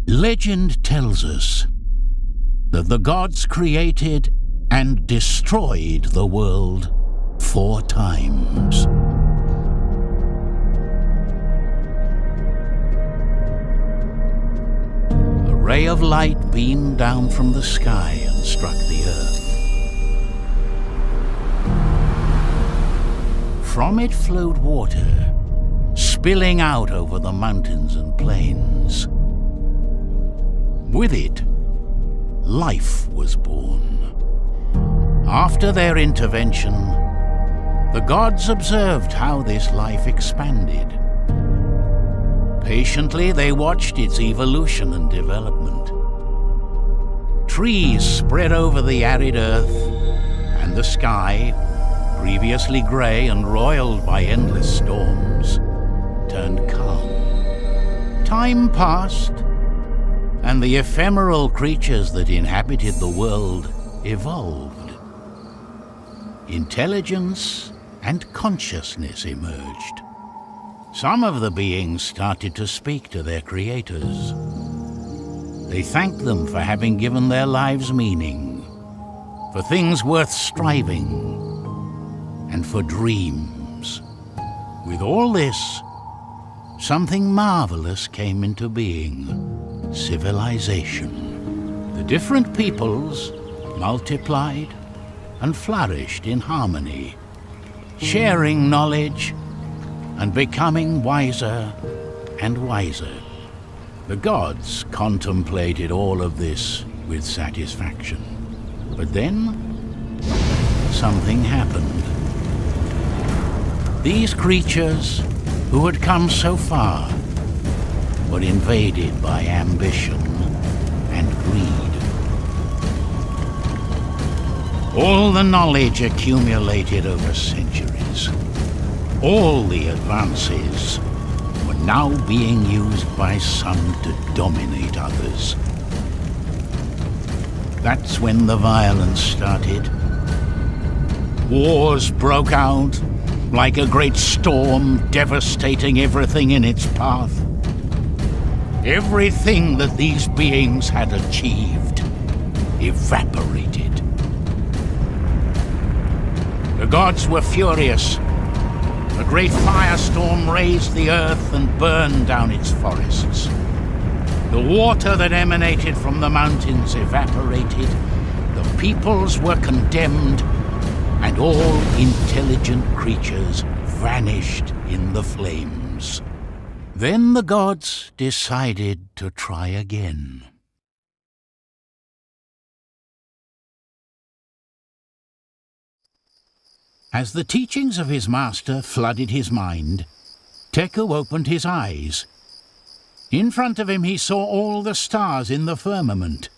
Legend tells us that the gods created and destroyed the world 4 times. A ray of light beamed down from the sky and struck the earth. From it flowed water, spilling out over the mountains and plains. With it, life was born. After their intervention, the gods observed how this life expanded. Patiently, they watched its evolution and development. Trees spread over the arid earth, and the sky, previously grey and roiled by endless storms, turned calm. Time passed, and the ephemeral creatures that inhabited the world evolved. Intelligence and consciousness emerged. Some of the beings started to speak to their creators. They thanked them for having given their lives meaning, for things worth striving, and for dreams. With all this, something marvelous came into being: civilization. The different peoples multiplied and flourished in harmony, sharing knowledge and becoming wiser and wiser. The gods contemplated all of this with satisfaction. But then, something happened. These creatures, who had come so far, were invaded by ambition and greed. All the knowledge accumulated over centuries, all the advances, were now being used by some to dominate others. That's when the violence started. Wars broke out like a great storm, devastating everything in its path. Everything that these beings had achieved evaporated. The gods were furious. A great firestorm razed the earth and burned down its forests. The water that emanated from the mountains evaporated. The peoples were condemned, and all intelligent creatures vanished in the flames. Then the gods decided to try again. As the teachings of his master flooded his mind, Teku opened his eyes. In front of him he saw all the stars in the firmament.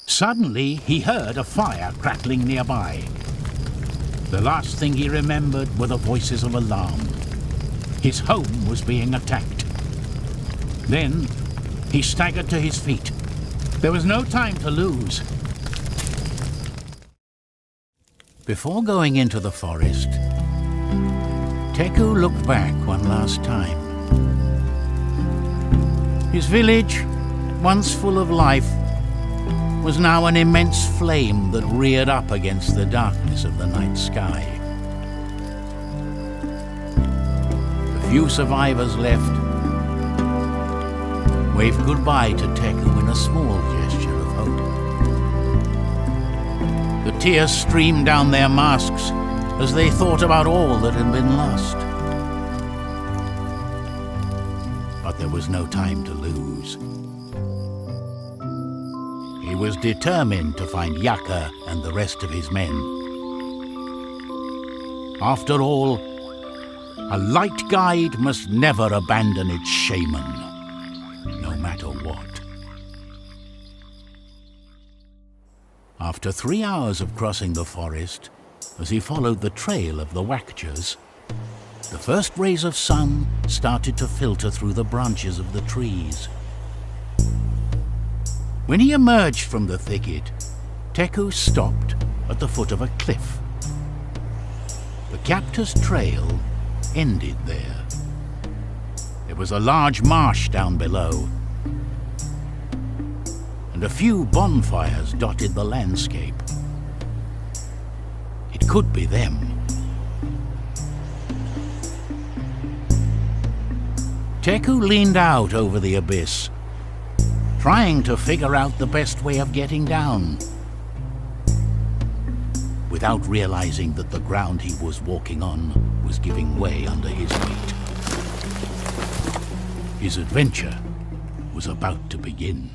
Suddenly he heard a fire crackling nearby. The last thing he remembered were the voices of alarm. His home was being attacked. Then he staggered to his feet. There was no time to lose. Before going into the forest, Teku looked back one last time. His village, once full of life, was now an immense flame that reared up against the darkness of the night sky. The few survivors left waved goodbye to Teku in a small gesture of hope. The tears streamed down their masks as they thought about all that had been lost. But there was no time to lose. He was determined to find Yaka and the rest of his men. After all, a light guide must never abandon its shaman, no matter what. After 3 hours of crossing the forest, as he followed the trail of the Wakchas, the first rays of sun started to filter through the branches of the trees. When he emerged from the thicket, Teku stopped at the foot of a cliff. The captor's trail ended there. There was a large marsh down below, and a few bonfires dotted the landscape. It could be them. Teku leaned out over the abyss, trying to figure out the best way of getting down, without realizing that the ground he was walking on was giving way under his weight. His adventure was about to begin.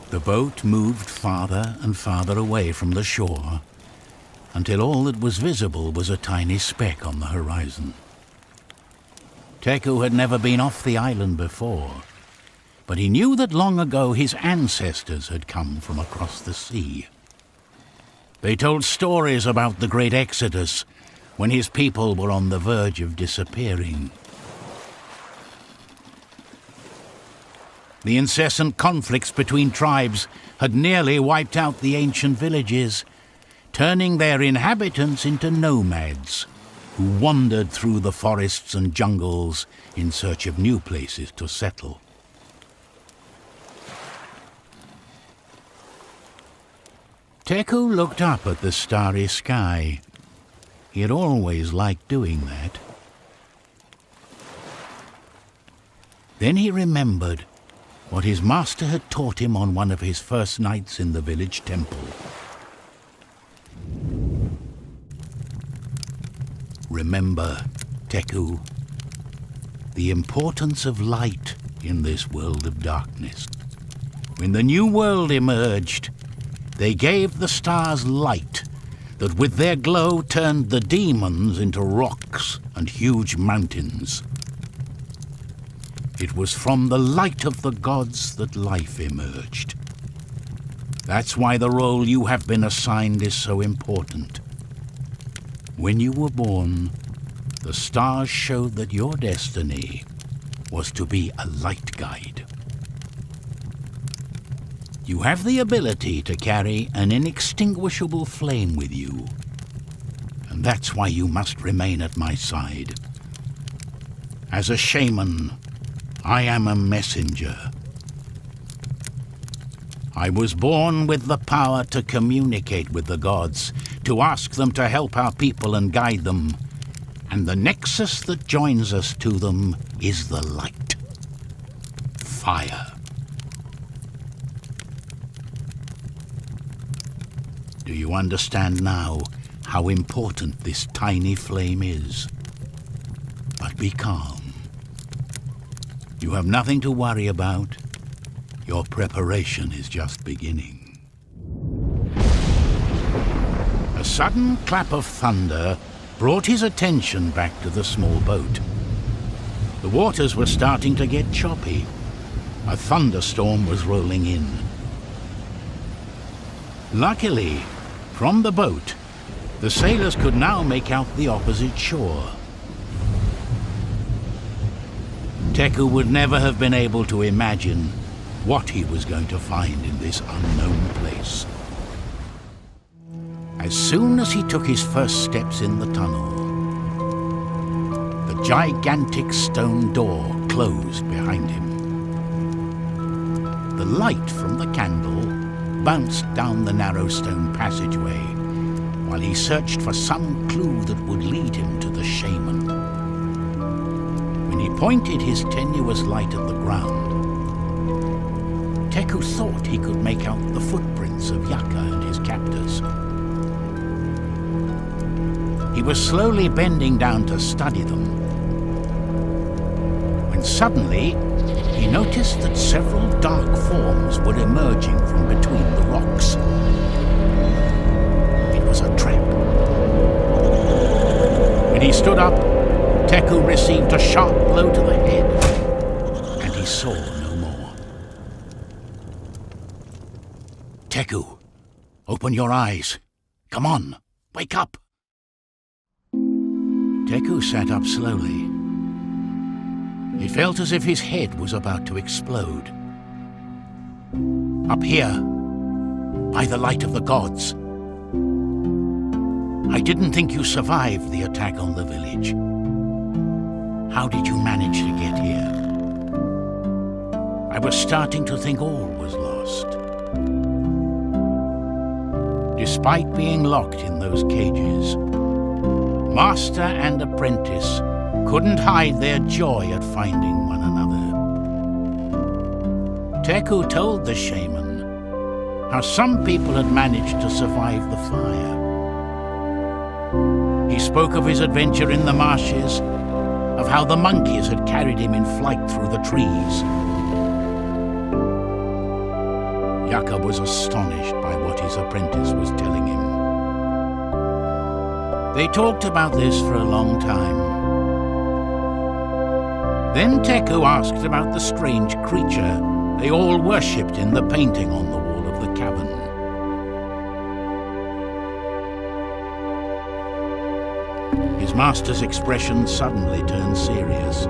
The boat moved farther and farther away from the shore, until all that was visible was a tiny speck on the horizon. Teku had never been off the island before, but he knew that long ago his ancestors had come from across the sea. They told stories about the great Exodus, when his people were on the verge of disappearing. The incessant conflicts between tribes had nearly wiped out the ancient villages, turning their inhabitants into nomads who wandered through the forests and jungles in search of new places to settle. Teku looked up at the starry sky. He had always liked doing that. Then he remembered what his master had taught him on one of his first nights in the village temple. Remember, Teku, the importance of light in this world of darkness. When the new world emerged, they gave the stars light that with their glow turned the demons into rocks and huge mountains. It was from the light of the gods that life emerged. That's why the role you have been assigned is so important. When you were born, the stars showed that your destiny was to be a light guide. You have the ability to carry an inextinguishable flame with you, and that's why you must remain at my side. As a shaman, I am a messenger. I was born with the power to communicate with the gods, to ask them to help our people and guide them, and the nexus that joins us to them is the light. Fire. Do you understand now how important this tiny flame is? But be calm. You have nothing to worry about. Your preparation is just beginning. A sudden clap of thunder brought his attention back to the small boat. The waters were starting to get choppy. A thunderstorm was rolling in. Luckily, from the boat, the sailors could now make out the opposite shore. Teku would never have been able to imagine what he was going to find in this unknown place. As soon as he took his first steps in the tunnel, the gigantic stone door closed behind him. The light from the candle bounced down the narrow stone passageway while he searched for some clue that would lead him to the shaman. When he pointed his tenuous light at the ground, Teku thought he could make out the footprints of Yaka and his captors. He was slowly bending down to study them, when suddenly he noticed that several dark forms were emerging from between the rocks. It was a trap. When he stood up, Teku received a sharp blow to the head, and he saw no more. Teku, open your eyes. Come on, wake up. Teku sat up slowly. He felt as if his head was about to explode. Up here, by the light of the gods. I didn't think you survived the attack on the village. How did you manage to get here? I was starting to think all was lost. Despite being locked in those cages, master and apprentice couldn't hide their joy at finding one another. Teku told the shaman how some people had managed to survive the fire. He spoke of his adventure in the marshes, of how the monkeys had carried him in flight through the trees. Yaka was astonished by what his apprentice was telling him. They talked about this for a long time. Then Teku asked about the strange creature they all worshipped in the painting on the wall of the cabin. His master's expression suddenly turned serious,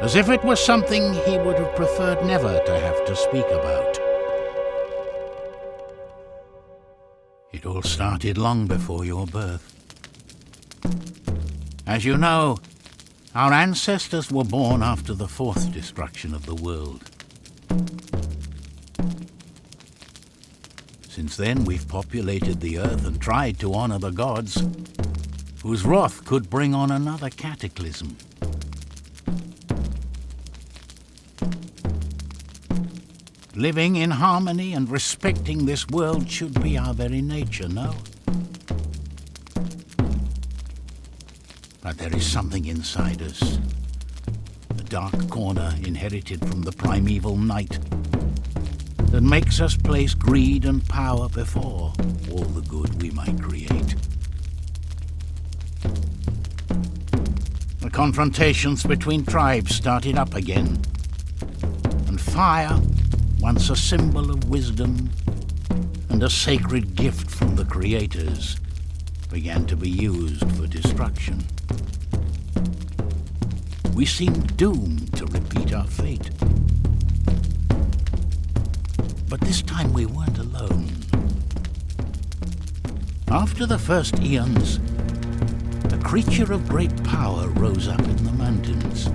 as if it was something he would have preferred never to have to speak about. It all started long before your birth. As you know, our ancestors were born after the fourth destruction of the world. Since then, we've populated the earth and tried to honor the gods, whose wrath could bring on another cataclysm. Living in harmony and respecting this world should be our very nature, no? But there is something inside us, a dark corner inherited from the primeval night, that makes us place greed and power before all the good we might create. The confrontations between tribes started up again, and fire, once a symbol of wisdom and a sacred gift from the creators, began to be used for destruction. We seemed doomed to repeat our fate. But this time we weren't alone. After the first eons, a creature of great power rose up in the mountains.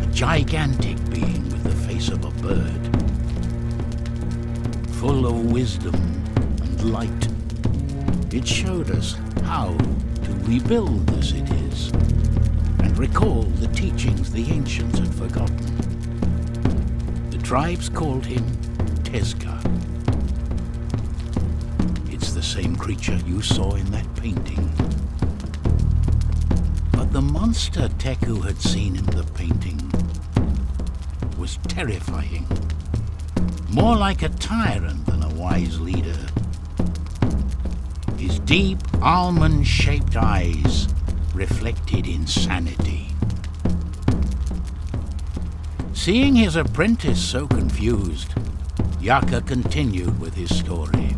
A gigantic being with the face of a bird, full of wisdom and light. It showed us how to rebuild the cities and recall the teachings the ancients had forgotten. The tribes called him Tezca. It's the same creature you saw in that painting. But the monster Teku had seen in the painting was terrifying, more like a tyrant than a wise leader. His deep, almond-shaped eyes reflected insanity. Seeing his apprentice so confused, Yaka continued with his story.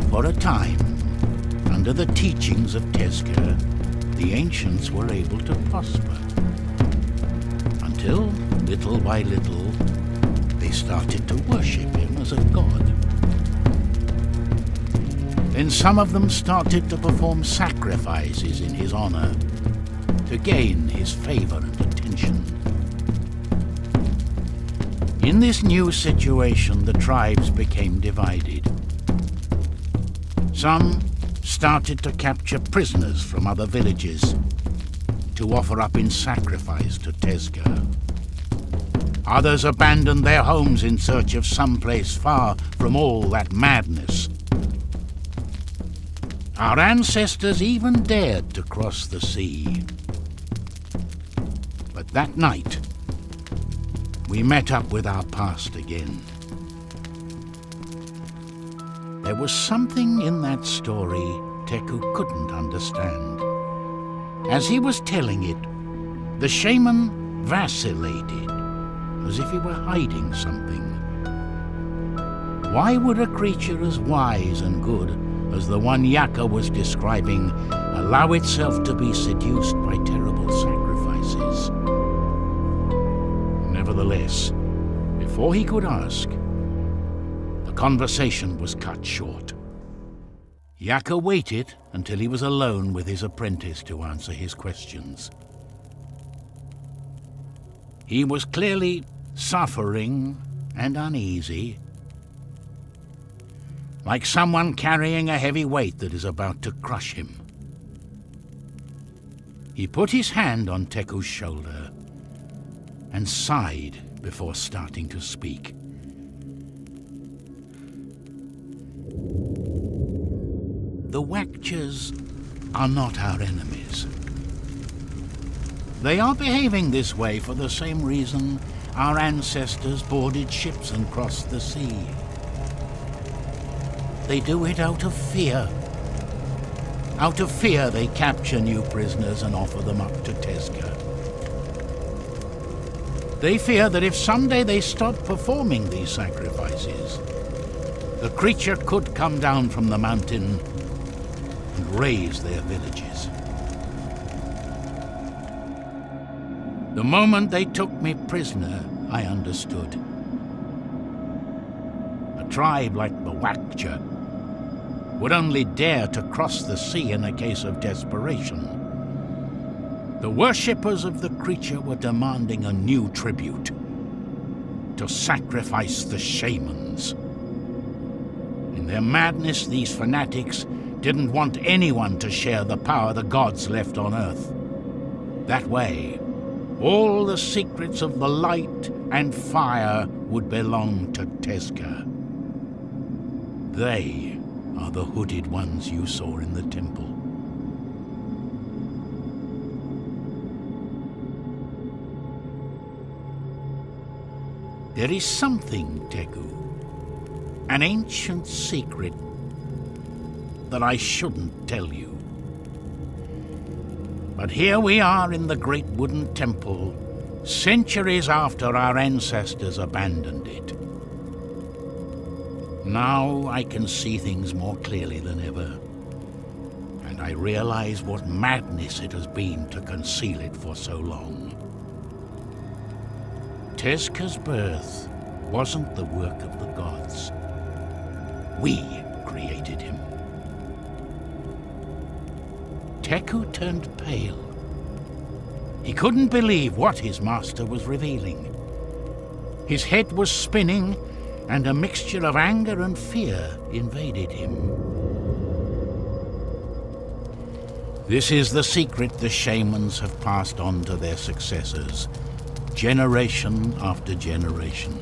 For a time, under the teachings of Tezca, the ancients were able to prosper. Until, little by little, they started to worship him as a god. Then some of them started to perform sacrifices in his honor to gain his favor and attention. In this new situation, the tribes became divided. Some started to capture prisoners from other villages to offer up in sacrifice to Tezca. Others abandoned their homes in search of some place far from all that madness. Our ancestors even dared to cross the sea. But that night, we met up with our past again. There was something in that story Teku couldn't understand. As he was telling it, the shaman vacillated, as if he were hiding something. Why would a creature as wise and good as the one Yaka was describing allow itself to be seduced by terrible sacrifices? Nevertheless, before he could ask, the conversation was cut short. Yaka waited until he was alone with his apprentice to answer his questions. He was clearly suffering and uneasy, like someone carrying a heavy weight that is about to crush him. He put his hand on Teku's shoulder and sighed before starting to speak. The Wakchas are not our enemies. They are behaving this way for the same reason our ancestors boarded ships and crossed the sea. They do it out of fear. Out of fear, they capture new prisoners and offer them up to Tezca. They fear that if someday they stop performing these sacrifices, the creature could come down from the mountain and raze their villages. The moment they took me prisoner, I understood. A tribe like the Wakcha would only dare to cross the sea in a case of desperation. The worshippers of the creature were demanding a new tribute, to sacrifice the shamans. In their madness, these fanatics didn't want anyone to share the power the gods left on Earth. That way, all the secrets of the light and fire would belong to Tezca. They are the hooded ones you saw in the temple. There is something, Teku, an ancient secret that I shouldn't tell you. But here we are in the great wooden temple, centuries after our ancestors abandoned it. Now I can see things more clearly than ever, and I realize what madness it has been to conceal it for so long. Tezca's birth wasn't the work of the gods. We created him. Teku turned pale. He couldn't believe what his master was revealing. His head was spinning, and a mixture of anger and fear invaded him. This is the secret the shamans have passed on to their successors, generation after generation.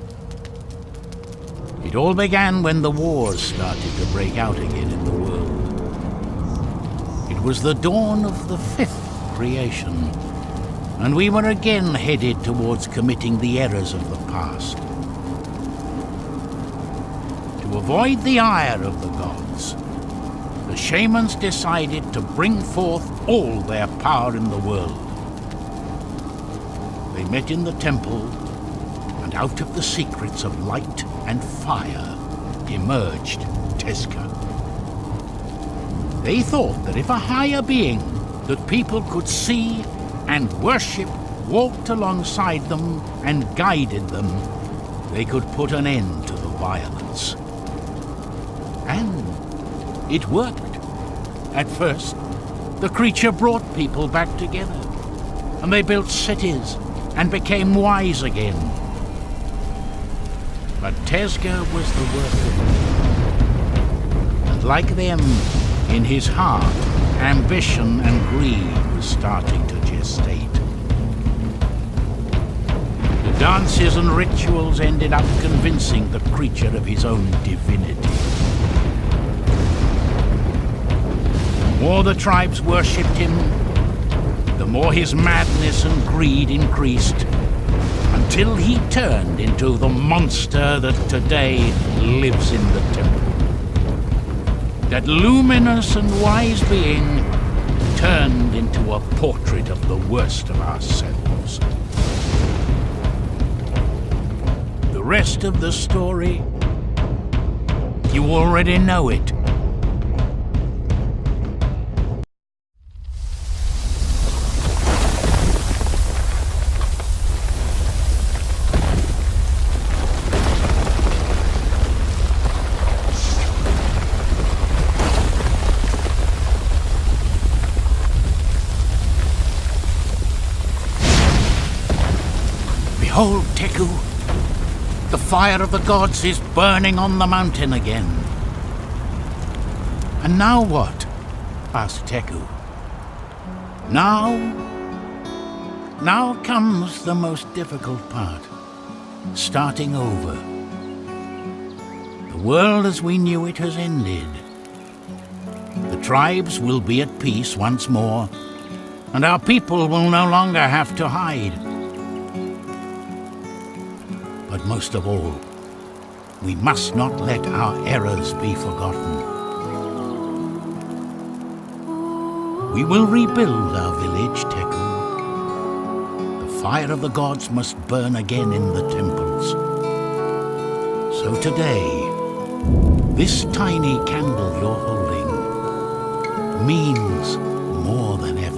It all began when the wars started to break out again in the world. It was the dawn of the fifth creation, and we were again headed towards committing the errors of the past. To avoid the ire of the gods, the shamans decided to bring forth all their power in the world. They met in the temple, and out of the secrets of light and fire emerged Tezca. They thought that if a higher being that people could see and worship walked alongside them and guided them, they could put an end to the violence. And it worked. At first, the creature brought people back together, and they built cities and became wise again. But Tezca was the worker. And like them, in his heart, ambition and greed was starting to gestate. The dances and rituals ended up convincing the creature of his own divinity. The more the tribes worshipped him, the more his madness and greed increased, until he turned into the monster that today lives in the temple. That luminous and wise being turned into a portrait of the worst of ourselves. The rest of the story, you already know it. Behold, Teku, the fire of the gods is burning on the mountain again. And now what? Asked Teku. Now comes the most difficult part, starting over. The world as we knew it has ended. The tribes will be at peace once more, and our people will no longer have to hide. But most of all, we must not let our errors be forgotten. We will rebuild our village, Teku. The fire of the gods must burn again in the temples. So today, this tiny candle you're holding means more than ever.